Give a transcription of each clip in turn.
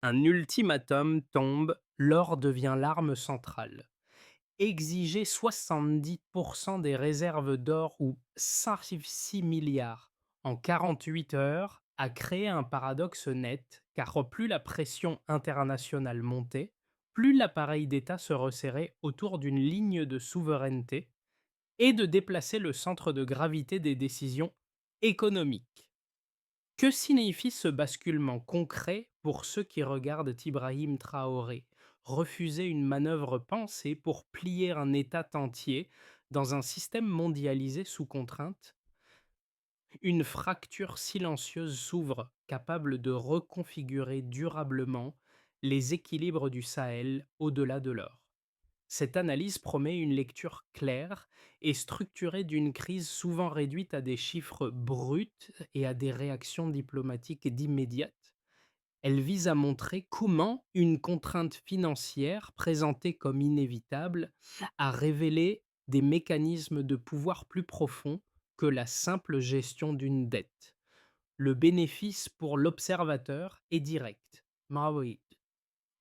Un ultimatum tombe, l'or devient l'arme centrale. Exiger 70% des réserves d'or ou 6 milliards en 48 heures a créé un paradoxe net, car plus la pression internationale montait, plus l'appareil d'État se resserrait autour d'une ligne de souveraineté et de déplacer le centre de gravité des décisions économiques. Que signifie ce basculement concret pour ceux qui regardent Ibrahim Traoré refuser une manœuvre pensée pour plier un État entier dans un système mondialisé sous contrainte? Une fracture silencieuse s'ouvre, capable de reconfigurer durablement les équilibres du Sahel au-delà de l'or. Cette analyse promet une lecture claire et structurée d'une crise souvent réduite à des chiffres bruts et à des réactions diplomatiques d'immédiates. Elle vise à montrer comment une contrainte financière présentée comme inévitable a révélé des mécanismes de pouvoir plus profonds que la simple gestion d'une dette. Le bénéfice pour l'observateur est direct. Marwari,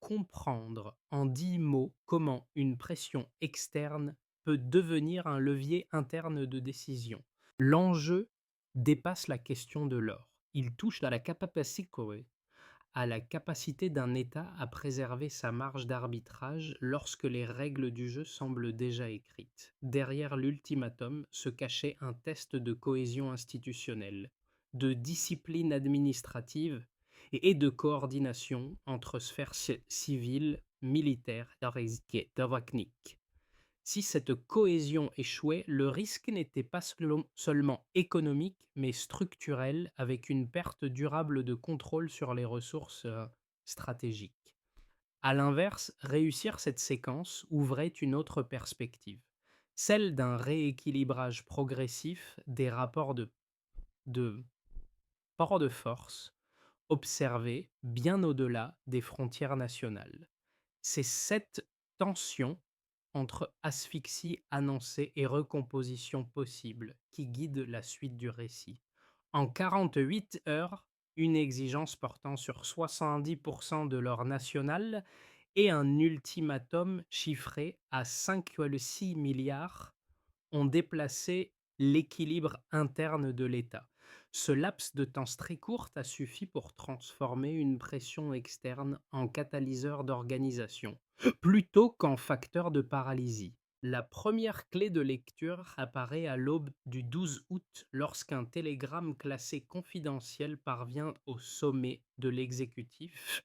comprendre en 10 mots comment une pression externe peut devenir un levier interne de décision. L'enjeu dépasse la question de l'or. Il touche à la capacité d'un État à préserver sa marge d'arbitrage lorsque les règles du jeu semblent déjà écrites. Derrière l'ultimatum se cachait un test de cohésion institutionnelle, de discipline administrative et de coordination entre sphères civiles, militaires et techniques. Si cette cohésion échouait, le risque n'était pas seulement économique, mais structurel, avec une perte durable de contrôle sur les ressources stratégiques. À l'inverse, réussir cette séquence ouvrait une autre perspective, celle d'un rééquilibrage progressif des rapports de port de force observés bien au-delà des frontières nationales. C'est cette tension entre asphyxie annoncée et recomposition possible qui guide la suite du récit. En 48 heures, une exigence portant sur 70% de l'or national et un ultimatum chiffré à 5,6 milliards ont déplacé l'équilibre interne de l'État. Ce laps de temps très court a suffi pour transformer une pression externe en catalyseur d'organisation, plutôt qu'en facteur de paralysie. La première clé de lecture apparaît à l'aube du 12 août lorsqu'un télégramme classé confidentiel parvient au sommet de l'exécutif.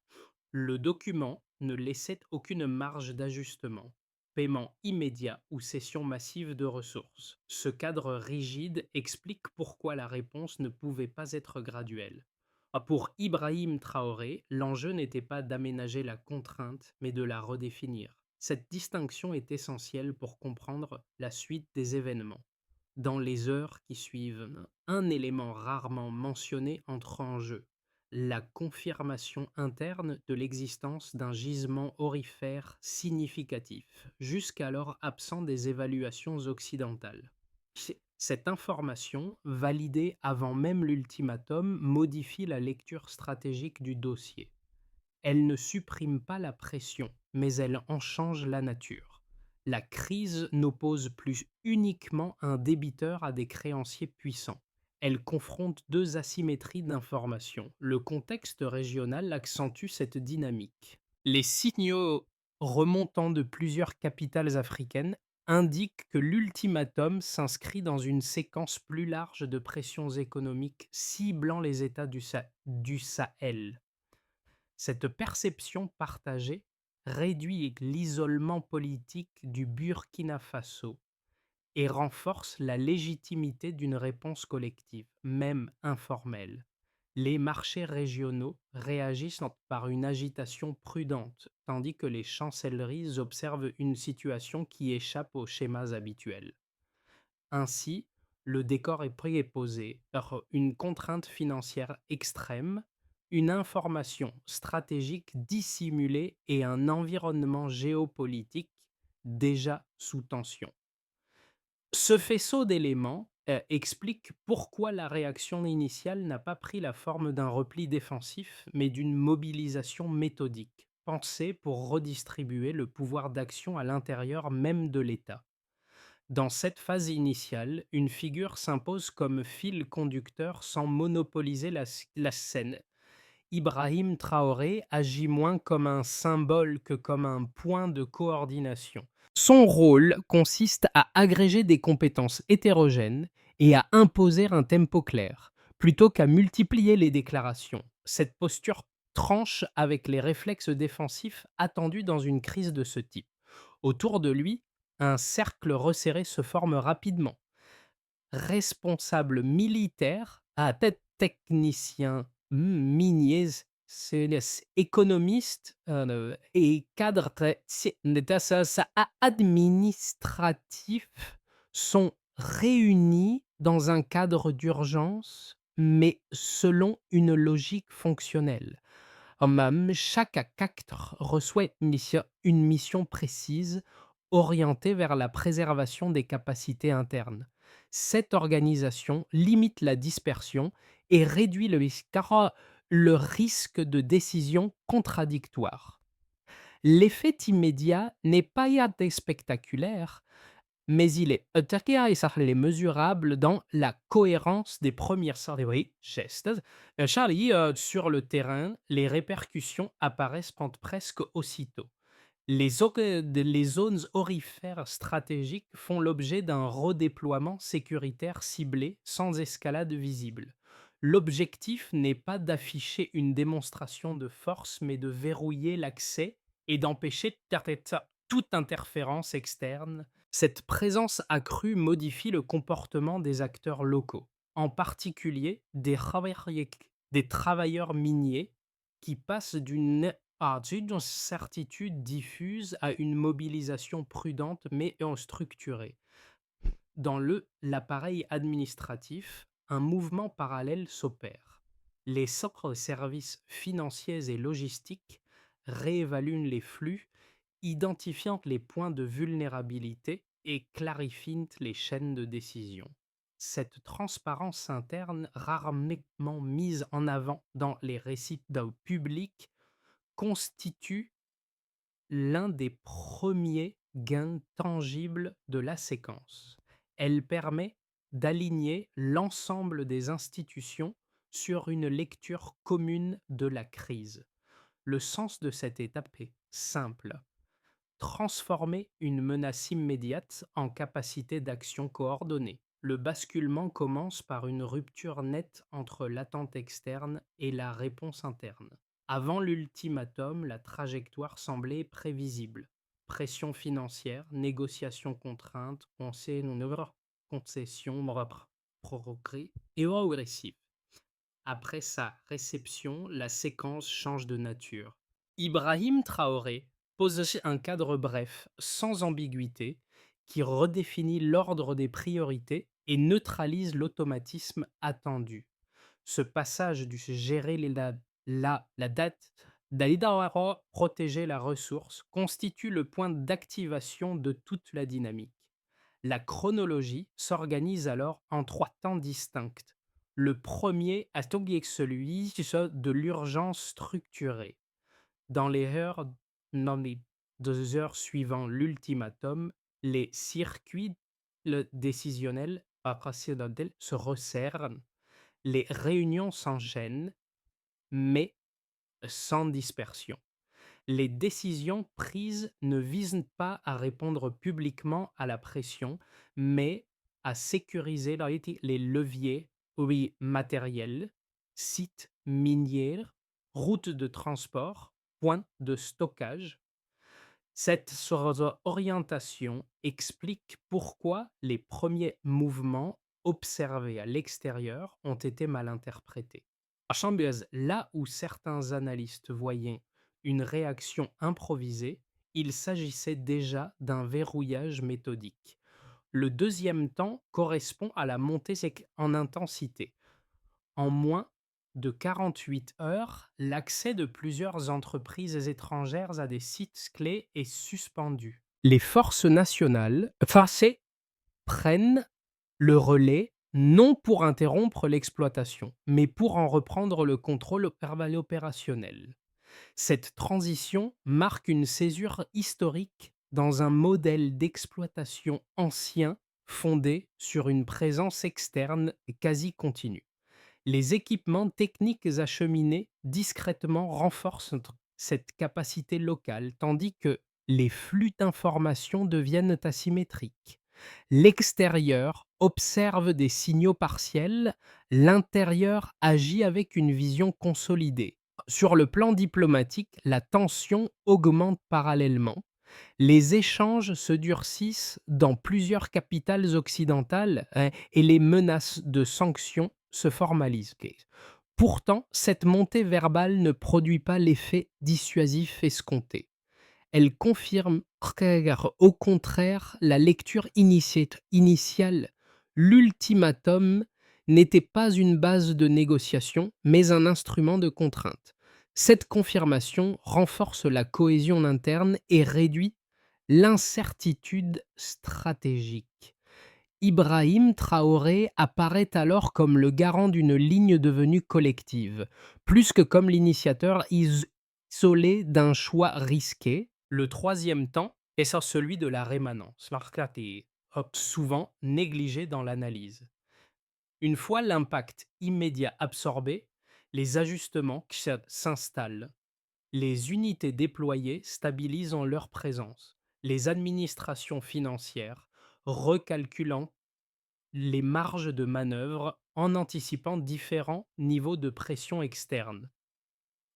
Le document ne laissait aucune marge d'ajustement, paiement immédiat ou cession massive de ressources. Ce cadre rigide explique pourquoi la réponse ne pouvait pas être graduelle. Pour Ibrahim Traoré, l'enjeu n'était pas d'aménager la contrainte, mais de la redéfinir. Cette distinction est essentielle pour comprendre la suite des événements. Dans les heures qui suivent, un élément rarement mentionné entre en jeu: la confirmation interne de l'existence d'un gisement aurifère significatif, jusqu'alors absent des évaluations occidentales. Cette information, validée avant même l'ultimatum, modifie la lecture stratégique du dossier. Elle ne supprime pas la pression, mais elle en change la nature. La crise n'oppose plus uniquement un débiteur à des créanciers puissants. Elle confronte deux asymétries d'information. Le contexte régional accentue cette dynamique. Les signaux remontant de plusieurs capitales africaines indiquent que l'ultimatum s'inscrit dans une séquence plus large de pressions économiques ciblant les États du Sahel. Cette perception partagée réduit l'isolement politique du Burkina Faso et renforce la légitimité d'une réponse collective, même informelle. Les marchés régionaux réagissent par une agitation prudente, tandis que les chancelleries observent une situation qui échappe aux schémas habituels. Ainsi, le décor est préposé par une contrainte financière extrême, une information stratégique dissimulée et un environnement géopolitique déjà sous tension. Ce faisceau d'éléments explique pourquoi la réaction initiale n'a pas pris la forme d'un repli défensif, mais d'une mobilisation méthodique, pensée pour redistribuer le pouvoir d'action à l'intérieur même de l'État. Dans cette phase initiale, une figure s'impose comme fil conducteur sans monopoliser la scène. Ibrahim Traoré agit moins comme un symbole que comme un point de coordination. Son rôle consiste à agréger des compétences hétérogènes et à imposer un tempo clair, plutôt qu'à multiplier les déclarations. Cette posture tranche avec les réflexes défensifs attendus dans une crise de ce type. Autour de lui, un cercle resserré se forme rapidement. Responsables militaires à tête techniciens, miniers, économistes et cadres administratifs sont réunis dans un cadre d'urgence, mais selon une logique fonctionnelle. Chaque acteur reçoit une mission précise orientée vers la préservation des capacités internes. Cette organisation limite la dispersion et réduit le risque de décisions contradictoires. L'effet immédiat n'est pas spectaculaire, mais il est mesurable dans la cohérence des premières gestes. Charlie, sur le terrain, les répercussions apparaissent presque aussitôt. Les zones aurifères stratégiques font l'objet d'un redéploiement sécuritaire ciblé sans escalade visible. L'objectif n'est pas d'afficher une démonstration de force, mais de verrouiller l'accès et d'empêcher toute interférence externe. Cette présence accrue modifie le comportement des acteurs locaux, en particulier des travailleurs miniers qui passent d'une certitude diffuse à une mobilisation prudente mais structurée. Dans l'appareil administratif, un mouvement parallèle s'opère. Les services financiers et logistiques réévaluent les flux, identifiant les points de vulnérabilité et clarifient les chaînes de décision. Cette transparence interne, rarement mise en avant dans les récits publics, constitue l'un des premiers gains tangibles de la séquence. Elle permet d'aligner l'ensemble des institutions sur une lecture commune de la crise. Le sens de cette étape est simple: transformer une menace immédiate en capacité d'action coordonnée. Le basculement commence par une rupture nette entre l'attente externe et la réponse interne. Avant l'ultimatum, la trajectoire semblait prévisible. Pression financière, négociations contraintes, concessions, progrès et agressif. Après sa réception, la séquence change de nature. Ibrahim Traoré pose aussi un cadre bref, sans ambiguïté, qui redéfinit l'ordre des priorités et neutralise l'automatisme attendu. Ce passage du gérer la date d'Alidawara, protéger la ressource, constitue le point d'activation de toute la dynamique. La chronologie s'organise alors en trois temps distincts. Le premier est celui de l'urgence structurée. Dans les 2 heures suivant l'ultimatum, les circuits décisionnels se resserrent, les réunions s'enchaînent, mais sans dispersion. Les décisions prises ne visent pas à répondre publiquement à la pression, mais à sécuriser les leviers matériels, sites miniers, routes de transport, points de stockage. Cette orientation explique pourquoi les premiers mouvements observés à l'extérieur ont été mal interprétés. À Chambers, là où certains analystes voyaient une réaction improvisée, il s'agissait déjà d'un verrouillage méthodique. Le deuxième temps correspond à la montée en intensité. En moins de 48 heures, l'accès de plusieurs entreprises étrangères à des sites clés est suspendu. Les forces nationales prennent le relais non pour interrompre l'exploitation, mais pour en reprendre le contrôle opérationnel. Cette transition marque une césure historique dans un modèle d'exploitation ancien fondé sur une présence externe quasi continue. Les équipements techniques acheminés discrètement renforcent cette capacité locale, tandis que les flux d'informations deviennent asymétriques. L'extérieur observe des signaux partiels, l'intérieur agit avec une vision consolidée. Sur le plan diplomatique, la tension augmente parallèlement. Les échanges se durcissent dans plusieurs capitales occidentales, et les menaces de sanctions se formalisent. Pourtant, cette montée verbale ne produit pas l'effet dissuasif escompté. Elle confirme au contraire la lecture initiale. L'ultimatum n'était pas une base de négociation, mais un instrument de contrainte. Cette confirmation renforce la cohésion interne et réduit l'incertitude stratégique. Ibrahim Traoré apparaît alors comme le garant d'une ligne devenue collective, plus que comme l'initiateur isolé d'un choix risqué. Le troisième temps est celui de la rémanence, souvent négligé dans l'analyse. Une fois l'impact immédiat absorbé, les ajustements s'installent. Les unités déployées stabilisent en leur présence. Les administrations financières recalculant les marges de manœuvre en anticipant différents niveaux de pression externe.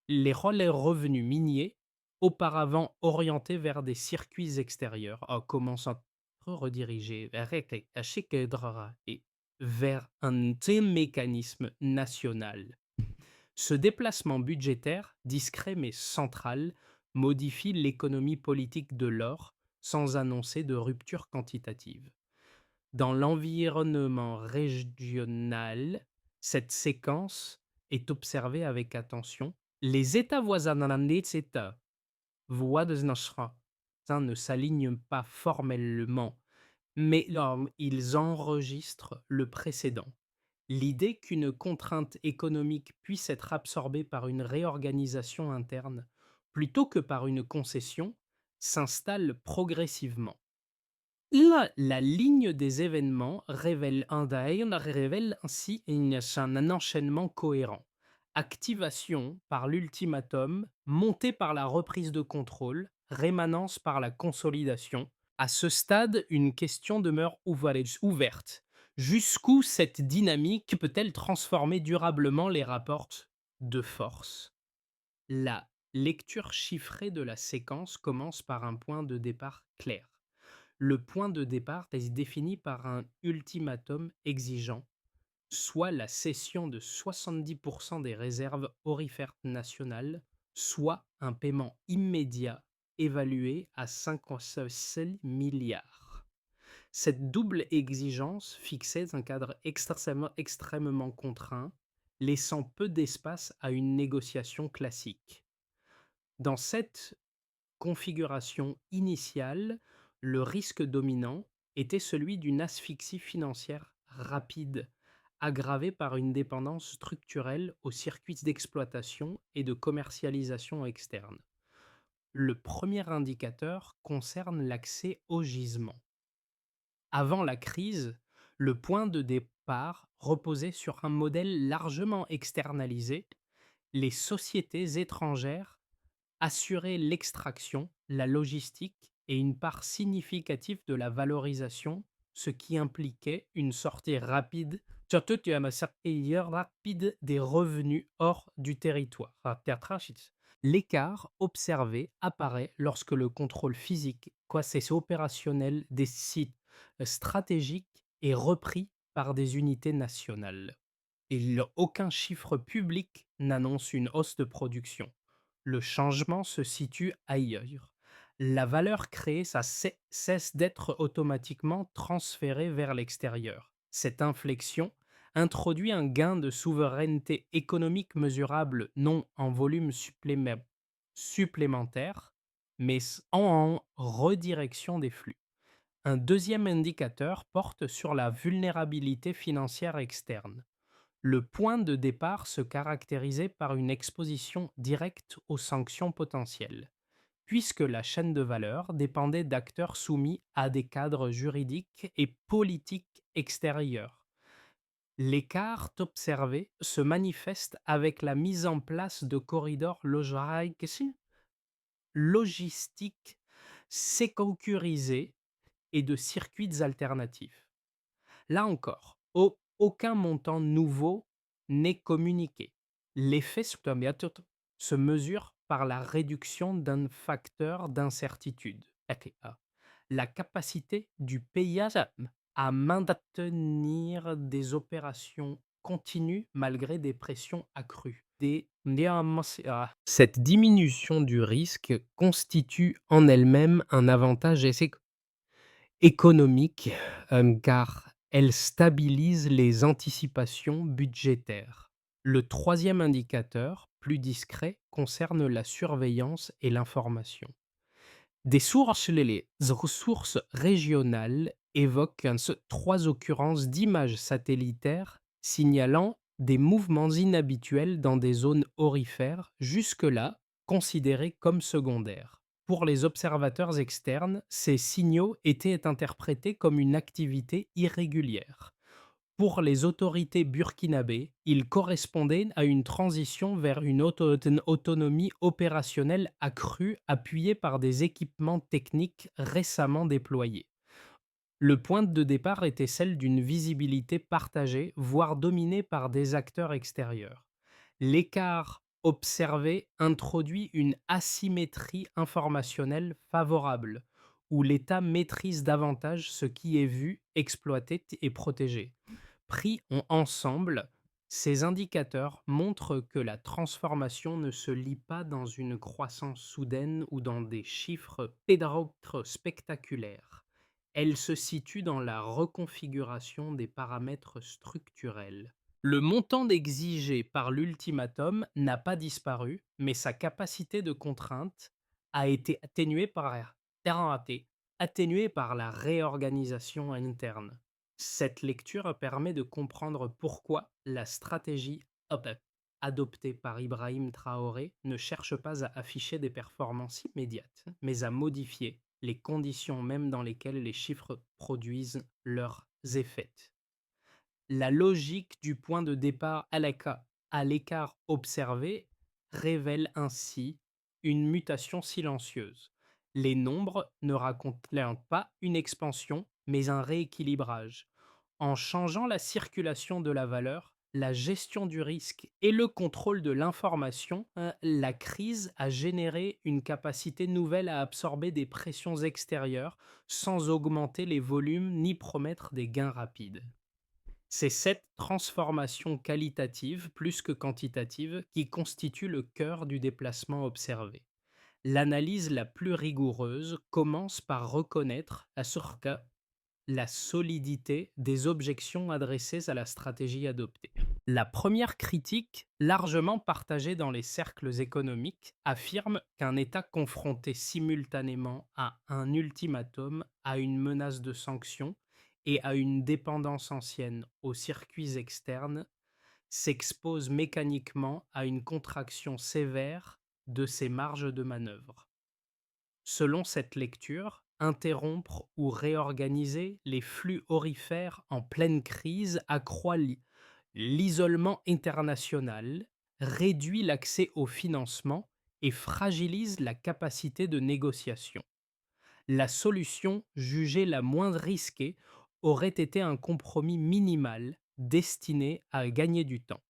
Les relais revenus miniers, auparavant orientés vers des circuits extérieurs, commencent à être redirigés vers un mécanisme national. Ce déplacement budgétaire, discret mais central, modifie l'économie politique de l'or sans annoncer de rupture quantitative. Dans l'environnement régional, cette séquence est observée avec attention. Les États voisins ne s'alignent pas formellement, mais ils enregistrent le précédent. L'idée qu'une contrainte économique puisse être absorbée par une réorganisation interne plutôt que par une concession s'installe progressivement. La ligne des événements révèle ainsi un enchaînement cohérent. Activation par l'ultimatum, montée par la reprise de contrôle, rémanence par la consolidation. À ce stade, une question demeure ouverte. Jusqu'où cette dynamique peut-elle transformer durablement les rapports de force? La lecture chiffrée de la séquence commence par un point de départ clair. Le point de départ est défini par un ultimatum exigeant, soit la cession de 70% des réserves aurifères nationales, soit un paiement immédiat évalué à 56 milliards. Cette double exigence fixait un cadre extrêmement contraint, laissant peu d'espace à une négociation classique. Dans cette configuration initiale, le risque dominant était celui d'une asphyxie financière rapide, aggravée par une dépendance structurelle aux circuits d'exploitation et de commercialisation externe. Le premier indicateur concerne l'accès au gisement. Avant la crise, le point de départ reposait sur un modèle largement externalisé. Les sociétés étrangères assuraient l'extraction, la logistique et une part significative de la valorisation, ce qui impliquait une sortie rapide, surtout rapide des revenus hors du territoire. L'écart observé apparaît lorsque le contrôle physique, c'est opérationnel des sites stratégiques est repris par des unités nationales. Aucun chiffre public n'annonce une hausse de production. Le changement se situe ailleurs. La valeur créée, cesse d'être automatiquement transférée vers l'extérieur. Cette inflexion introduit un gain de souveraineté économique mesurable non en volume supplémentaire, mais en redirection des flux. Un deuxième indicateur porte sur la vulnérabilité financière externe. Le point de départ se caractérisait par une exposition directe aux sanctions potentielles, puisque la chaîne de valeur dépendait d'acteurs soumis à des cadres juridiques et politiques extérieurs. L'écart observé se manifeste avec la mise en place de corridors logistiques sécurisés et de circuits alternatifs. Là encore, aucun montant nouveau n'est communiqué. L'effet se mesure par la réduction d'un facteur d'incertitude, aka la capacité du pays à maintenir des opérations continues malgré des pressions accrues. Cette diminution du risque constitue en elle-même un avantage économique, car elle stabilise les anticipations budgétaires. Le troisième indicateur, plus discret, concerne la surveillance et l'information. Les ressources régionales évoquent trois occurrences d'images satellitaires signalant des mouvements inhabituels dans des zones aurifères jusque-là considérées comme secondaires. Pour les observateurs externes, ces signaux étaient interprétés comme une activité irrégulière. Pour les autorités burkinabées, ils correspondaient à une transition vers une autonomie opérationnelle accrue appuyée par des équipements techniques récemment déployés. Le point de départ était celle d'une visibilité partagée, voire dominée par des acteurs extérieurs. L'écart observé introduit une asymétrie informationnelle favorable, où l'État maîtrise davantage ce qui est vu, exploité et protégé. Pris ensemble, ces indicateurs montrent que la transformation ne se lie pas dans une croissance soudaine ou dans des chiffres pédestres spectaculaires. Elle se situe dans la reconfiguration des paramètres structurels. Le montant exigé par l'ultimatum n'a pas disparu, mais sa capacité de contrainte a été atténuée par la réorganisation interne. Cette lecture permet de comprendre pourquoi la stratégie adoptée par Ibrahim Traoré ne cherche pas à afficher des performances immédiates, mais à modifier les conditions mêmes dans lesquelles les chiffres produisent leurs effets. La logique du point de départ à l'écart observé révèle ainsi une mutation silencieuse. Les nombres ne racontent pas une expansion, mais un rééquilibrage. En changeant la circulation de la valeur, la gestion du risque et le contrôle de l'information, la crise a généré une capacité nouvelle à absorber des pressions extérieures sans augmenter les volumes ni promettre des gains rapides. C'est cette transformation qualitative plus que quantitative qui constitue le cœur du déplacement observé. L'analyse la plus rigoureuse commence par reconnaître la solidité des objections adressées à la stratégie adoptée. La première critique, largement partagée dans les cercles économiques, affirme qu'un État confronté simultanément à un ultimatum, à une menace de sanctions et à une dépendance ancienne aux circuits externes s'expose mécaniquement à une contraction sévère de ses marges de manœuvre. Selon cette lecture, interrompre ou réorganiser les flux aurifères en pleine crise accroît l'isolement international, réduit l'accès au financement et fragilise la capacité de négociation. La solution jugée la moins risquée aurait été un compromis minimal destiné à gagner du temps.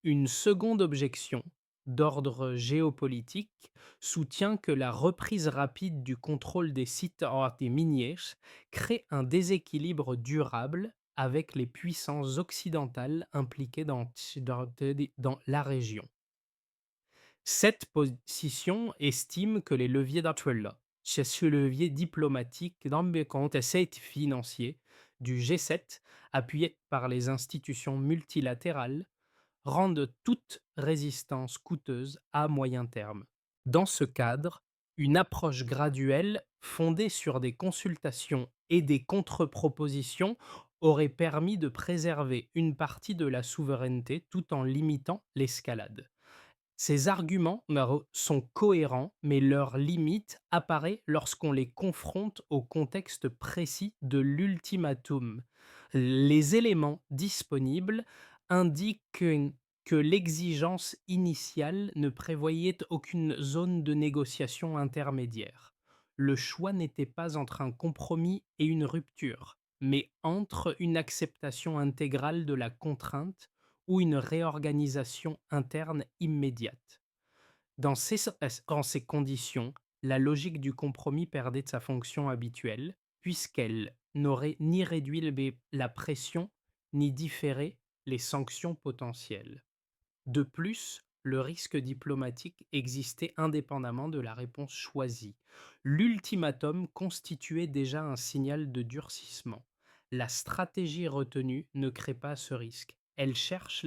Une seconde objection, d'ordre géopolitique, soutient que la reprise rapide du contrôle des sites miniers crée un déséquilibre durable avec les puissances occidentales impliquées dans la région. Cette position estime que les leviers ce levier diplomatique et financier du G7, appuyé par les institutions multilatérales, rendent toute résistance coûteuse à moyen terme. Dans ce cadre, une approche graduelle fondée sur des consultations et des contre-propositions auraient permis de préserver une partie de la souveraineté tout en limitant l'escalade. Ces arguments sont cohérents, mais leur limite apparaît lorsqu'on les confronte au contexte précis de l'ultimatum. Les éléments disponibles indiquent que l'exigence initiale ne prévoyait aucune zone de négociation intermédiaire. Le choix n'était pas entre un compromis et une rupture, mais entre une acceptation intégrale de la contrainte ou une réorganisation interne immédiate. Dans ces conditions, la logique du compromis perdait de sa fonction habituelle, puisqu'elle n'aurait ni réduit la pression, ni différé les sanctions potentielles. De plus, le risque diplomatique existait indépendamment de la réponse choisie. L'ultimatum constituait déjà un signal de durcissement. La stratégie retenue ne crée pas ce risque. Elle cherche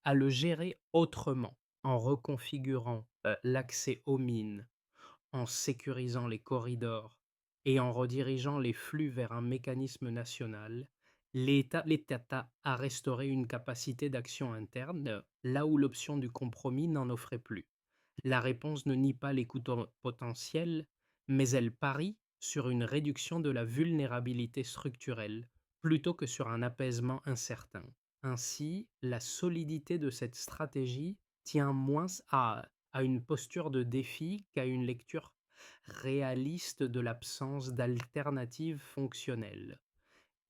à le gérer autrement, en reconfigurant l'accès aux mines, en sécurisant les corridors et en redirigeant les flux vers un mécanisme national. L'État a restauré une capacité d'action interne là où l'option du compromis n'en offrait plus. La réponse ne nie pas les coûts potentiels, mais elle parie sur une réduction de la vulnérabilité structurelle plutôt que sur un apaisement incertain. Ainsi, la solidité de cette stratégie tient moins à une posture de défi qu'à une lecture réaliste de l'absence d'alternative fonctionnelle.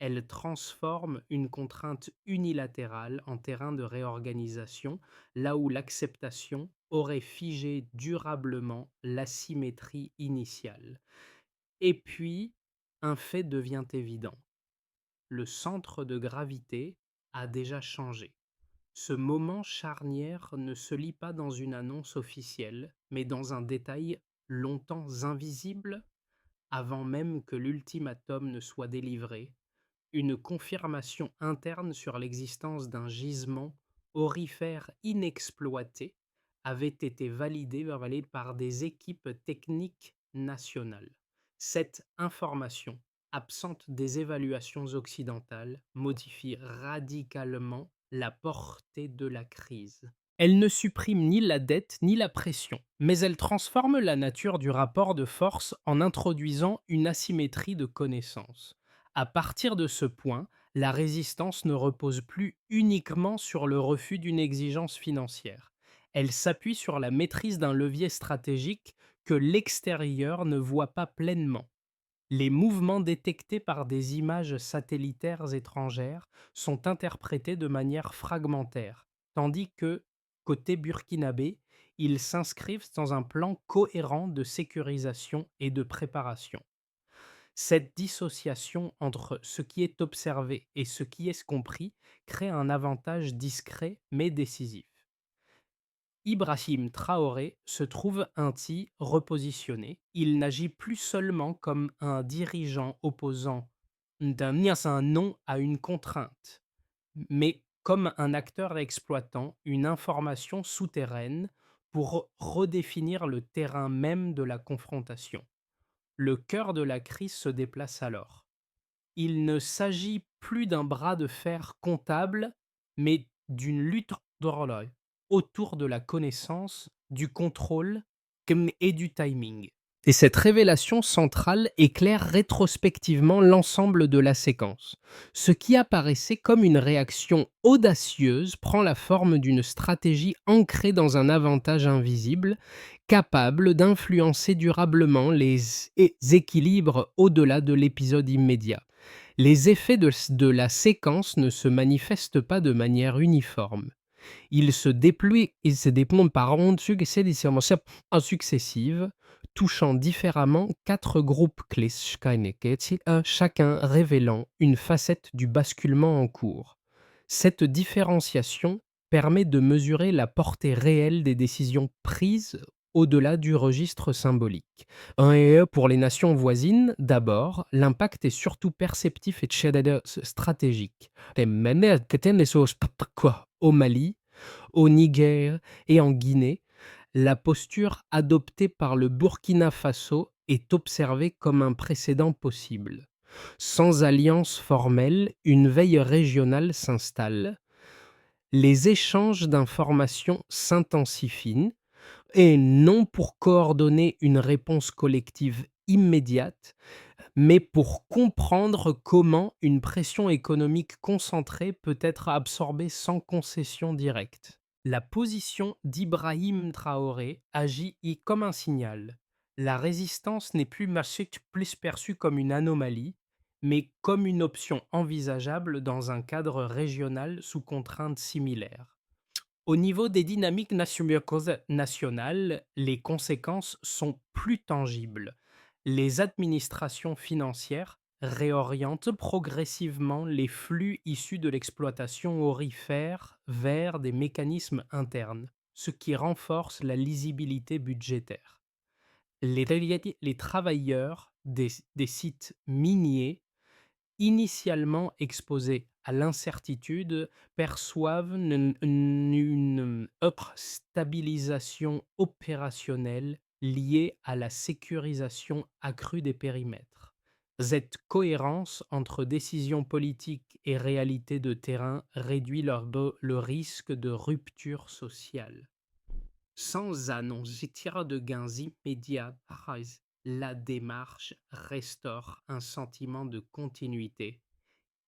Elle transforme une contrainte unilatérale en terrain de réorganisation, là où l'acceptation aurait figé durablement l'asymétrie initiale. Et puis, un fait devient évident. Le centre de gravité a déjà changé. Ce moment charnière ne se lit pas dans une annonce officielle, mais dans un détail longtemps invisible avant même que l'ultimatum ne soit délivré, une confirmation interne sur l'existence d'un gisement aurifère inexploité avait été validée par des équipes techniques nationales. Cette information, absente des évaluations occidentales, modifie radicalement la portée de la crise. Elle ne supprime ni la dette ni la pression, mais elle transforme la nature du rapport de force en introduisant une asymétrie de connaissances. À partir de ce point, la résistance ne repose plus uniquement sur le refus d'une exigence financière. Elle s'appuie sur la maîtrise d'un levier stratégique que l'extérieur ne voit pas pleinement. Les mouvements détectés par des images satellitaires étrangères sont interprétés de manière fragmentaire, tandis que, côté burkinabé, ils s'inscrivent dans un plan cohérent de sécurisation et de préparation. Cette dissociation entre ce qui est observé et ce qui est compris crée un avantage discret mais décisif. Ibrahim Traoré se trouve ainsi repositionné. Il n'agit plus seulement comme un dirigeant opposant un non à une contrainte, mais comme un acteur exploitant une information souterraine pour redéfinir le terrain même de la confrontation. Le cœur de la crise se déplace alors. Il ne s'agit plus d'un bras de fer comptable, mais d'une lutte d'horloge autour de la connaissance, du contrôle et du timing. Et cette révélation centrale éclaire rétrospectivement l'ensemble de la séquence. Ce qui apparaissait comme une réaction audacieuse prend la forme d'une stratégie ancrée dans un avantage invisible, capable d'influencer durablement les équilibres au-delà de l'épisode immédiat. Les effets de la séquence ne se manifestent pas de manière uniforme. Ils se déploient par ondes successives, touchant différemment 4 groupes clés, chacun révélant une facette du basculement en cours. Cette différenciation permet de mesurer la portée réelle des décisions prises au-delà du registre symbolique. Pour les nations voisines, d'abord, l'impact est surtout perceptif et stratégique. Au Mali, au Niger et en Guinée, la posture adoptée par le Burkina Faso est observée comme un précédent possible. Sans alliance formelle, une veille régionale s'installe, les échanges d'informations s'intensifient et non pour coordonner une réponse collective immédiate, mais pour comprendre comment une pression économique concentrée peut être absorbée sans concession directe. La position d'Ibrahim Traoré agit comme un signal. La résistance n'est plus perçue comme une anomalie, mais comme une option envisageable dans un cadre régional sous contraintes similaires. Au niveau des dynamiques nationales, les conséquences sont plus tangibles. Les administrations financières réorientent progressivement les flux issus de l'exploitation aurifère vers des mécanismes internes, ce qui renforce la lisibilité budgétaire. Les travailleurs des sites miniers initialement exposés à l'incertitude, perçoivent une stabilisation opérationnelle liée à la sécurisation accrue des périmètres. Cette cohérence entre décisions politiques et réalité de terrain réduit le risque de rupture sociale. Sans annonce de gains immédiats, la démarche restaure un sentiment de continuité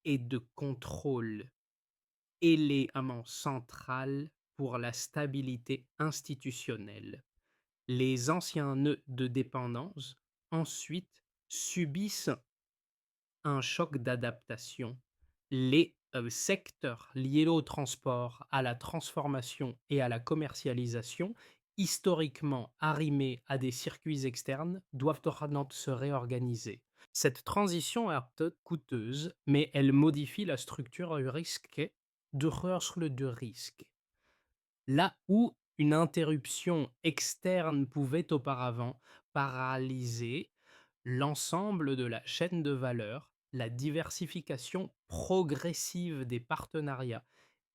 et de contrôle, élément central pour la stabilité institutionnelle. Les anciens nœuds de dépendance, ensuite, subissent un choc d'adaptation. Les secteurs liés au transport, à la transformation et à la commercialisation, historiquement arrimés à des circuits externes, doivent maintenant se réorganiser. Cette transition est coûteuse, mais elle modifie la structure du risque de risque. Là où une interruption externe pouvait auparavant paralyser l'ensemble de la chaîne de valeur, la diversification progressive des partenariats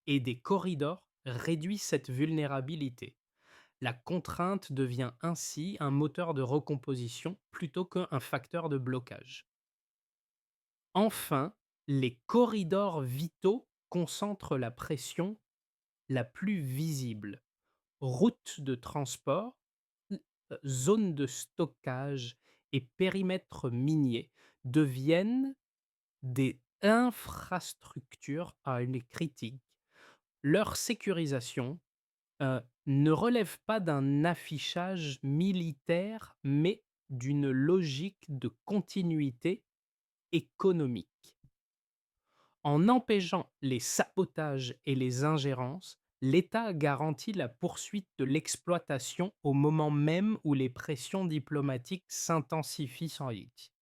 et des corridors réduit cette vulnérabilité. La contrainte devient ainsi un moteur de recomposition plutôt qu'un facteur de blocage. Enfin, les corridors vitaux concentrent la pression la plus visible. Routes de transport, zones de stockage et périmètres miniers deviennent des infrastructures à une critique. Leur sécurisation ne relève pas d'un affichage militaire, mais d'une logique de continuité économique. En empêchant les sabotages et les ingérences, l'État garantit la poursuite de l'exploitation au moment même où les pressions diplomatiques s'intensifient sans limite.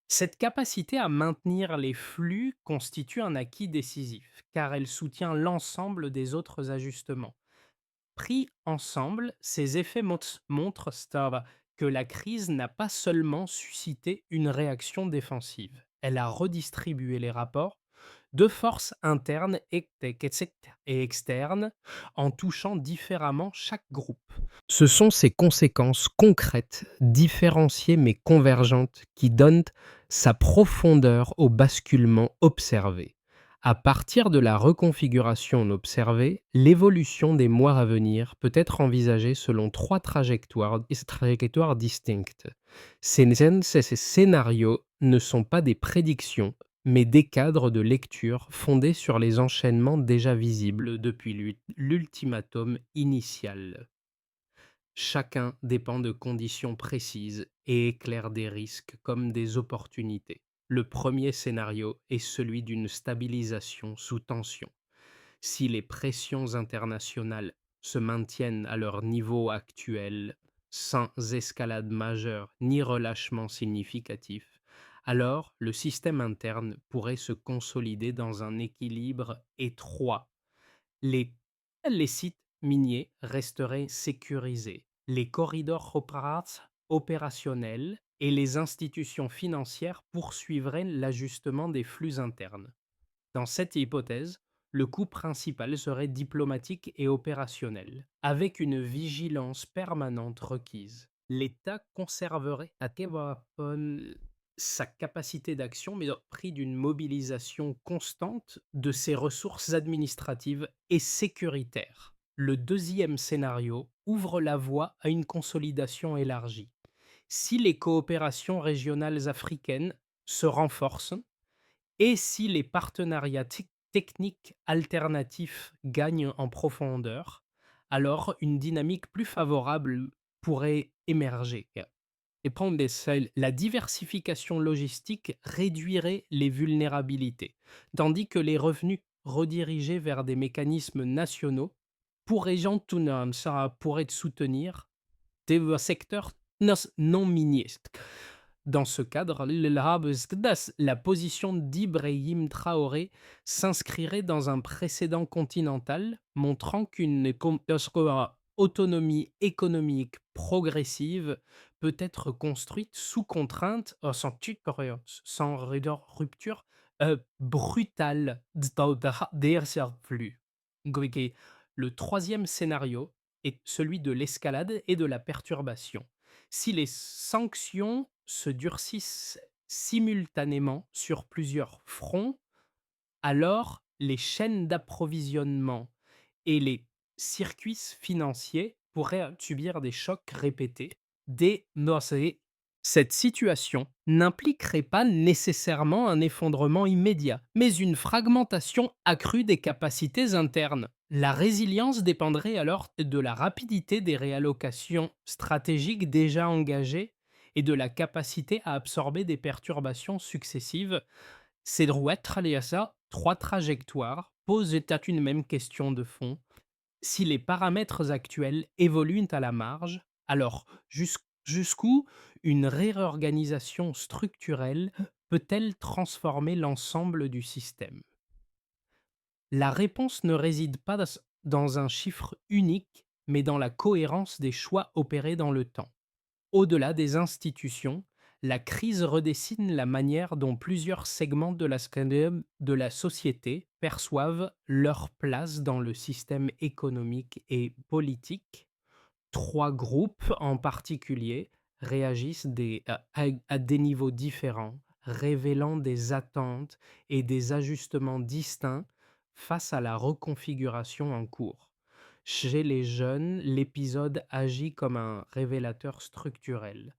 Cette capacité à maintenir les flux constitue un acquis décisif, car elle soutient l'ensemble des autres ajustements. Pris ensemble, ces effets montrent que la crise n'a pas seulement suscité une réaction défensive, elle a redistribué les rapports de forces internes et externes en touchant différemment chaque groupe. Ce sont ces conséquences concrètes, différenciées mais convergentes, qui donnent sa profondeur au basculement observé. À partir de la reconfiguration observée, l'évolution des mois à venir peut être envisagée selon trois trajectoires distinctes. Ces scénarios ne sont pas des prédictions, mais des cadres de lecture fondés sur les enchaînements déjà visibles depuis l'ultimatum initial. Chacun dépend de conditions précises et éclaire des risques comme des opportunités. Le premier scénario est celui d'une stabilisation sous tension. Si les pressions internationales se maintiennent à leur niveau actuel, sans escalade majeure ni relâchement significatif, alors le système interne pourrait se consolider dans un équilibre étroit. Les, les sites miniers resteraient sécurisés, les corridors opérationnels et les institutions financières poursuivraient l'ajustement des flux internes. Dans cette hypothèse, le coût principal serait diplomatique et opérationnel, avec une vigilance permanente requise. L'État conserverait à sa capacité d'action, mais au prix d'une mobilisation constante de ses ressources administratives et sécuritaires. Le deuxième scénario ouvre la voie à une consolidation élargie. Si les coopérations régionales africaines se renforcent et si les partenariats techniques alternatifs gagnent en profondeur, alors une dynamique plus favorable pourrait émerger. Et prendre des seuils, la diversification logistique réduirait les vulnérabilités, tandis que les revenus redirigés vers des mécanismes nationaux pourraient ça pourrait soutenir des secteurs non miniers. Dans ce cadre, la position d'Ibrahim Traoré s'inscrirait dans un précédent continental, montrant qu'une autonomie économique progressive peut être construite sous contrainte, sans rupture brutale des flux. Le troisième scénario est celui de l'escalade et de la perturbation. Si les sanctions se durcissent simultanément sur plusieurs fronts, alors les chaînes d'approvisionnement et les circuits financiers pourraient subir des chocs répétés. Cette situation n'impliquerait pas nécessairement un effondrement immédiat, mais une fragmentation accrue des capacités internes. La résilience dépendrait alors de la rapidité des réallocations stratégiques déjà engagées et de la capacité à absorber des perturbations successives. Ces trois trajectoires posent à une même question de fond. Si les paramètres actuels évoluent à la marge, alors jusqu'où une réorganisation structurelle peut-elle transformer l'ensemble du système? La réponse ne réside pas dans un chiffre unique, mais dans la cohérence des choix opérés dans le temps. Au-delà des institutions, la crise redessine la manière dont plusieurs segments de la société perçoivent leur place dans le système économique et politique. Trois groupes en particulier réagissent à des niveaux différents, révélant des attentes et des ajustements distincts face à la reconfiguration en cours. Chez les jeunes, l'épisode agit comme un révélateur structurel.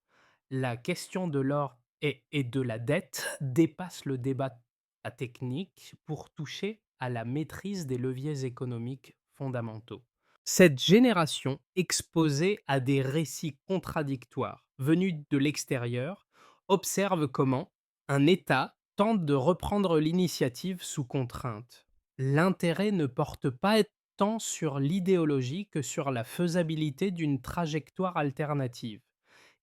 La question de l'or et de la dette dépasse le débat technique pour toucher à la maîtrise des leviers économiques fondamentaux. Cette génération, exposée à des récits contradictoires venus de l'extérieur, observe comment un État tente de reprendre l'initiative sous contrainte. L'intérêt ne porte pas tant sur l'idéologie que sur la faisabilité d'une trajectoire alternative,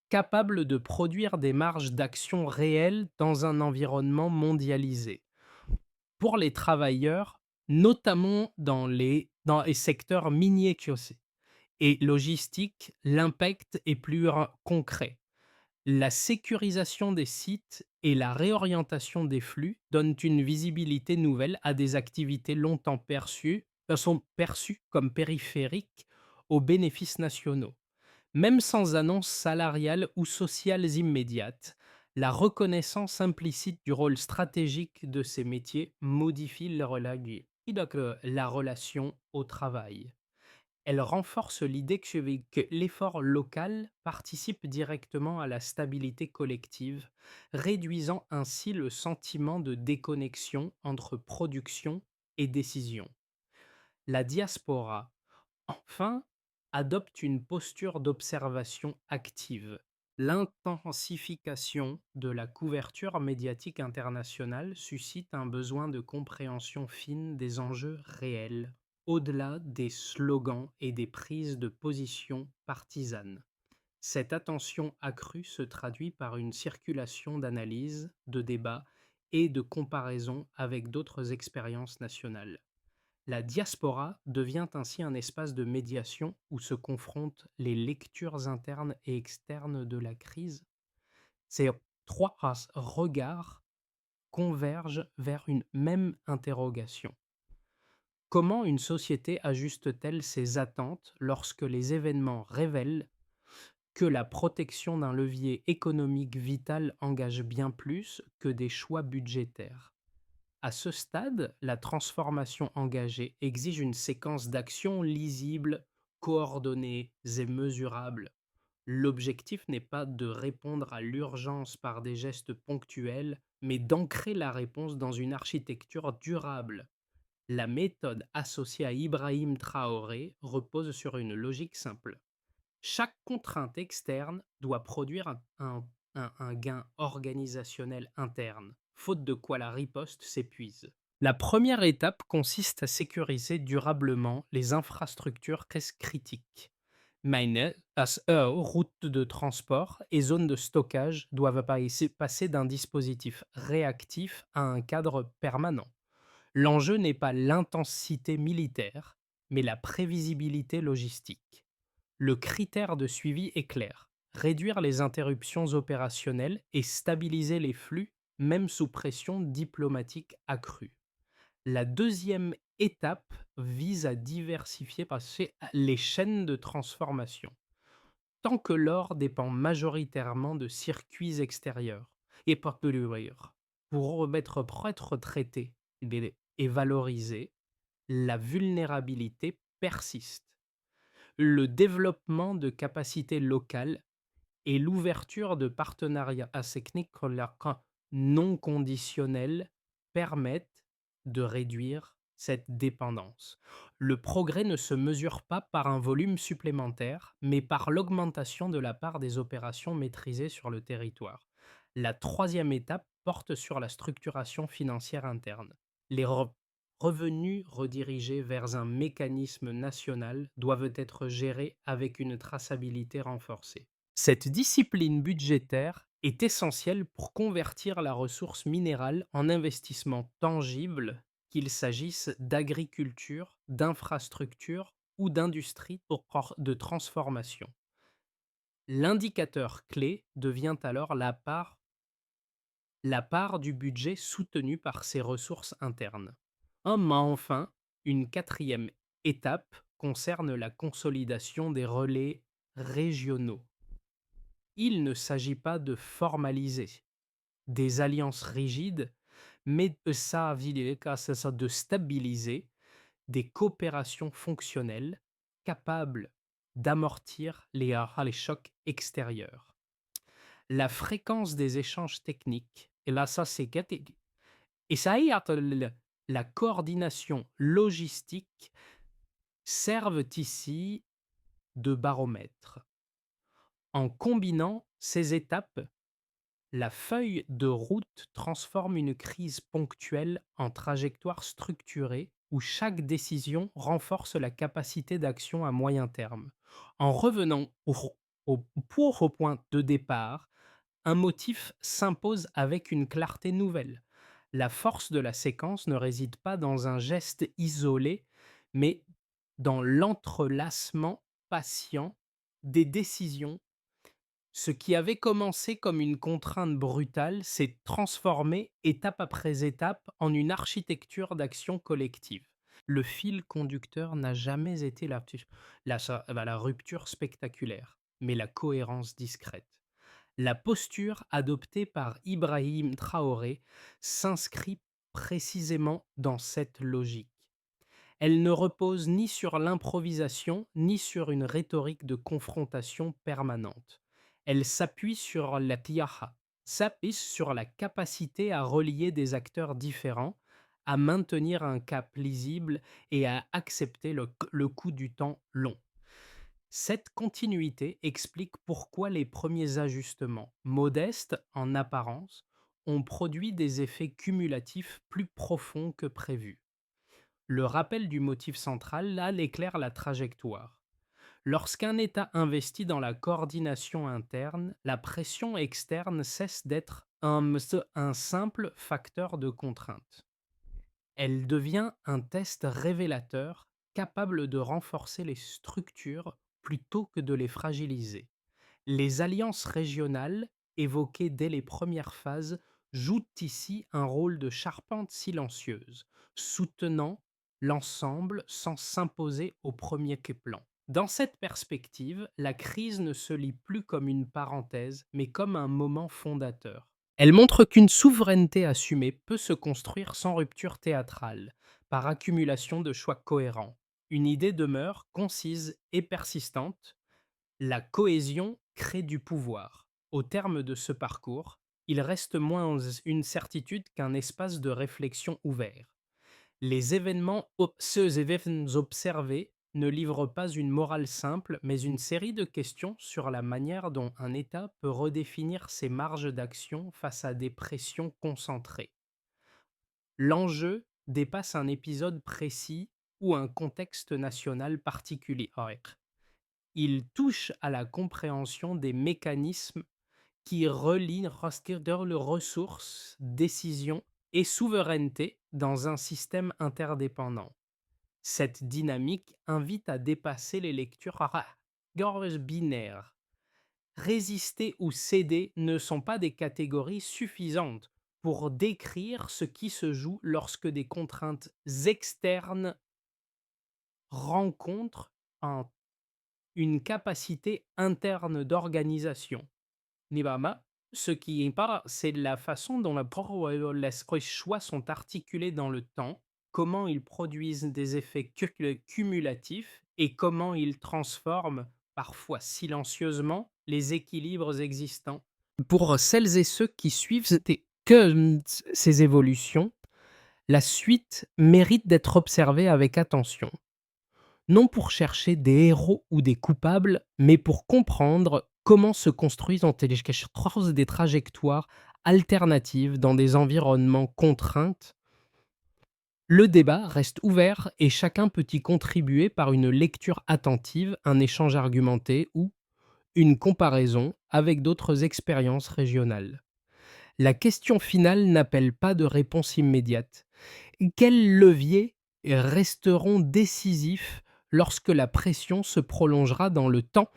capable de produire des marges d'action réelles dans un environnement mondialisé. Pour les travailleurs, notamment dans les secteurs miniers et logistiques, l'impact est plus concret. La sécurisation des sites et la réorientation des flux donnent une visibilité nouvelle à des activités longtemps sont perçues comme périphériques aux bénéfices nationaux. Même sans annonce salariale ou sociale immédiate, la reconnaissance implicite du rôle stratégique de ces métiers modifie la relation au travail. Elle renforce l'idée que l'effort local participe directement à la stabilité collective, réduisant ainsi le sentiment de déconnexion entre production et décision. La diaspora, enfin, adopte une posture d'observation active. L'intensification de la couverture médiatique internationale suscite un besoin de compréhension fine des enjeux réels, au-delà des slogans et des prises de position partisanes. Cette attention accrue se traduit par une circulation d'analyses, de débats et de comparaisons avec d'autres expériences nationales. La diaspora devient ainsi un espace de médiation où se confrontent les lectures internes et externes de la crise. Ces trois regards convergent vers une même interrogation. Comment une société ajuste-t-elle ses attentes lorsque les événements révèlent que la protection d'un levier économique vital engage bien plus que des choix budgétaires. À ce stade, la transformation engagée exige une séquence d'actions lisibles, coordonnées et mesurables. L'objectif n'est pas de répondre à l'urgence par des gestes ponctuels, mais d'ancrer la réponse dans une architecture durable. La méthode associée à Ibrahim Traoré repose sur une logique simple. Chaque contrainte externe doit produire un gain organisationnel interne, faute de quoi la riposte s'épuise. La première étape consiste à sécuriser durablement les infrastructures critiques. Meine, routes de transport et zones de stockage doivent passer d'un dispositif réactif à un cadre permanent. L'enjeu n'est pas l'intensité militaire, mais la prévisibilité logistique. Le critère de suivi est clair: réduire les interruptions opérationnelles et stabiliser les flux, même sous pression diplomatique accrue. La deuxième étape vise à diversifier les chaînes de transformation. Tant que l'or dépend majoritairement de circuits extérieurs et pas que de l'intérieur, pour être traité et valorisé, la vulnérabilité persiste. Le développement de capacités locales et l'ouverture de partenariats techniques non conditionnels permettent de réduire cette dépendance. Le progrès ne se mesure pas par un volume supplémentaire, mais par l'augmentation de la part des opérations maîtrisées sur le territoire. La troisième étape porte sur la structuration financière interne. Les revenus redirigés vers un mécanisme national doivent être gérés avec une traçabilité renforcée. Cette discipline budgétaire est essentielle pour convertir la ressource minérale en investissement tangible, qu'il s'agisse d'agriculture, d'infrastructure ou d'industrie de transformation. L'indicateur clé devient alors la part du budget soutenu par ces ressources internes. Enfin, une quatrième étape concerne la consolidation des relais régionaux. Il ne s'agit pas de formaliser des alliances rigides, mais de stabiliser des coopérations fonctionnelles capables d'amortir les chocs extérieurs. La fréquence des échanges techniques, et là ça c'est et ça y est, la coordination logistique servent ici de baromètre. En combinant ces étapes, la feuille de route transforme une crise ponctuelle en trajectoire structurée où chaque décision renforce la capacité d'action à moyen terme. En revenant au point de départ, un motif s'impose avec une clarté nouvelle. La force de la séquence ne réside pas dans un geste isolé, mais dans l'entrelacement patient des décisions. Ce qui avait commencé comme une contrainte brutale s'est transformé étape après étape en une architecture d'action collective. Le fil conducteur n'a jamais été la rupture spectaculaire, mais la cohérence discrète. La posture adoptée par Ibrahim Traoré s'inscrit précisément dans cette logique. Elle ne repose ni sur l'improvisation, ni sur une rhétorique de confrontation permanente. Elle s'appuie sur la capacité à relier des acteurs différents, à maintenir un cap lisible et à accepter le coût du temps long. Cette continuité explique pourquoi les premiers ajustements, modestes en apparence, ont produit des effets cumulatifs plus profonds que prévu. Le rappel du motif central, là, éclaire la trajectoire. Lorsqu'un État investit dans la coordination interne, la pression externe cesse d'être un simple facteur de contrainte. Elle devient un test révélateur capable de renforcer les structures plutôt que de les fragiliser. Les alliances régionales, évoquées dès les premières phases, jouent ici un rôle de charpente silencieuse, soutenant l'ensemble sans s'imposer au premier plan. Dans cette perspective, la crise ne se lit plus comme une parenthèse, mais comme un moment fondateur. Elle montre qu'une souveraineté assumée peut se construire sans rupture théâtrale, par accumulation de choix cohérents. Une idée demeure concise et persistante. La cohésion crée du pouvoir. Au terme de ce parcours, il reste moins une certitude qu'un espace de réflexion ouvert. Ces événements observés ne livrent pas une morale simple, mais une série de questions sur la manière dont un État peut redéfinir ses marges d'action face à des pressions concentrées. L'enjeu dépasse un épisode précis ou un contexte national particulier. Il touche à la compréhension des mécanismes qui relient ressources, décisions et souveraineté dans un système interdépendant. Cette dynamique invite à dépasser les lectures binaires. Résister ou céder ne sont pas des catégories suffisantes pour décrire ce qui se joue lorsque des contraintes externes rencontrent un- une capacité interne d'organisation. Nibama, ce qui importe, c'est la façon dont les choix sont articulés dans le temps, comment ils produisent des effets cumulatifs et comment ils transforment, parfois silencieusement, les équilibres existants. Pour celles et ceux qui suivent ces évolutions, la suite mérite d'être observée avec attention, non pour chercher des héros ou des coupables, mais pour comprendre comment se construisent des trajectoires alternatives dans des environnements contraints. Le débat reste ouvert et chacun peut y contribuer par une lecture attentive, un échange argumenté ou une comparaison avec d'autres expériences régionales. La question finale n'appelle pas de réponse immédiate. Quels leviers resteront décisifs lorsque la pression se prolongera dans le temps